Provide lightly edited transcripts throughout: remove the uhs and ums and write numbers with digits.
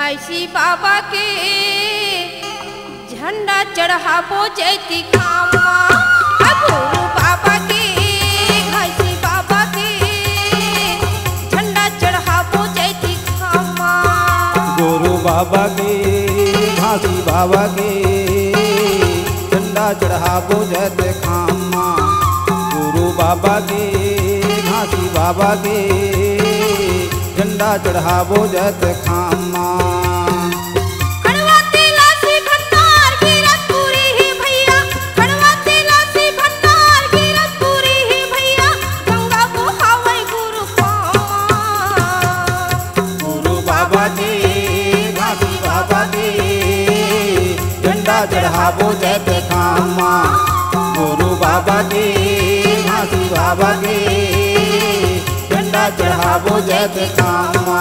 घासी बाबा के झंडा चढ़ाबो जैती खामा। गुरु बाबा के घासी बाबा के झंडा चढ़ाबो जैती खामा। गुरु बाबा के घासी बाबा के झंडा चढ़ाबो जैते खामा। गुरु बाबा के घासी बाबा के झंडा चढ़ाबो जैते खामा। चढ़ाबो जैते खामा। गुरु बाबा के घासी बाबा के झंडा चढ़ाबो जैते खामा।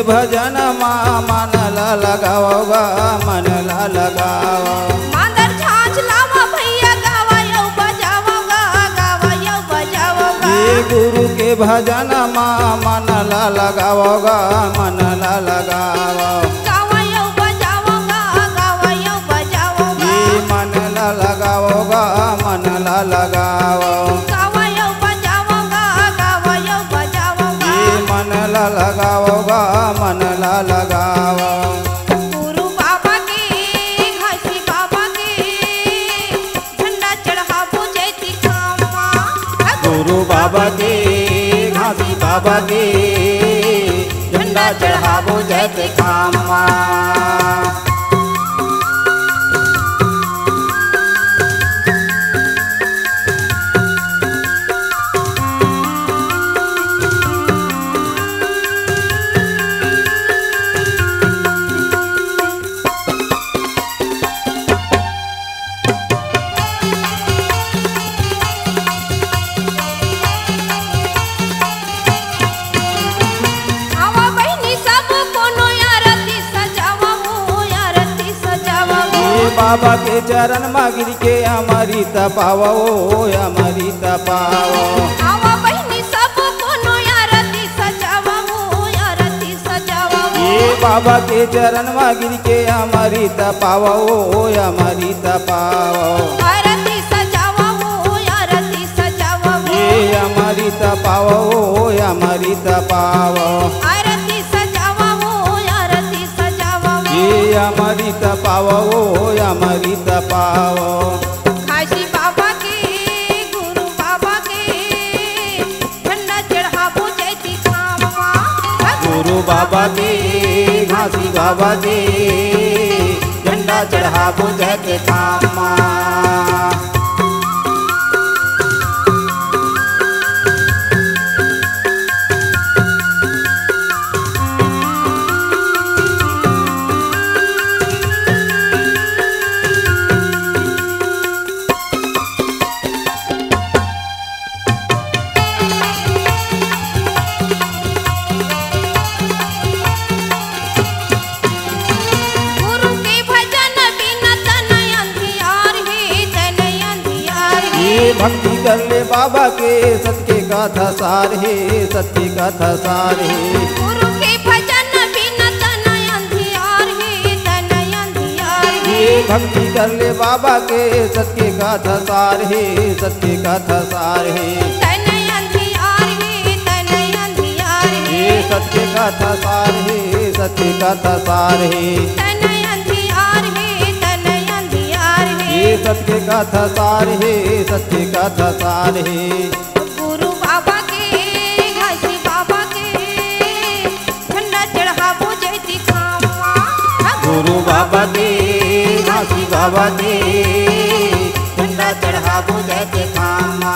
भजन मन लगाओगा मन लगाओ। मादर झांझ लावा भैया गावायो बजाओगा गावायो बजाओगा। ये गुरु के भजन मन लगाओगा मन लगाओ। गावायो बजाओगा गावायो बजाओगा। ये मन लगाओगा मन लगाओ। गावायो बजाओगा गावायो बजाओगा। ये मन लगाओगा मन लगाओ। गुरु बाबा के घासी बाबा के झंडा चढ़ाबो जैती खामा। गुरु बाबा के घासी बाबा के झंडा चढ़ाबो जैते खामा। बाबा के चरण में गिर के हमारी तपाओ हमारी तपाओ। आवा बहनी सब कोनो आरती सजावा हो आरती सजावा। ये बाबा के चरण में गिर के हमारी तपाओ हमारी तपाओ। आरती सजावा हो आरती सजावा। ये हमारी तपाओ हमारी तपाओ। आरती सजावा हो आरती सजावा। ये हमारी तपाओ हमारी तपाओ। घासी बाबा के गुरु बाबा के झंडा चढ़ाबो जैती खामा। गुरु बाबा के घासी बाबा के झंडा चढ़ाबो जैते खामा। भक्ति कर ले बाबा के सत्य कथा सार है सत्य कथा सार है। गुरु के भजन बिना तन अंधियार है तन अंधियार है। ये भक्ति कर ले बाबा के सत्य कथा सार है सत्य कथा सार है। तन अंधियार है तन अंधियार है। ये सत्य कथा सार है सत्य कथा सार है। तन अंधियार है तन अंधियार है। ये सत्य कथा सार है सत्य कथा सार है। गुरु बाबा के घासी बाबा के झंडा चढ़ाबो जैती खामा। गुरु बाबा के घासी बाबा के झंडा चढ़ाबो जैते खामा।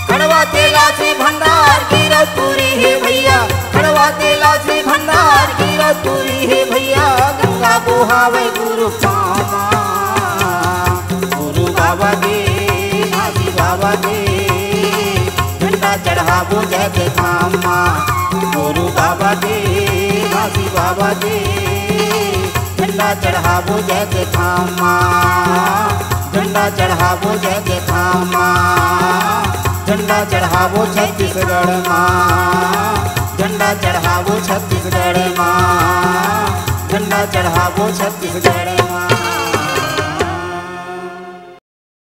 कड़वा तेला से भंडार गिरा तुरी है भैया खड़वा तेला से भंडार गिरा तुरी है भैया गंगा बुहावे गुरु पामा गुरु बाबा के घासी बाबा के झंडा चढ़ावो जग थामा गुरु बाबा के घासी बाबा के झंडा चढ़ावो जग थामा झंडा चढ़ावो जग थामा झंडा चढ़ावो छत्तीसगढ़ माँ झंडा चढ़ावो छत्तीसगढ़ माँ झंडा चढ़ावो छत्तीसगढ़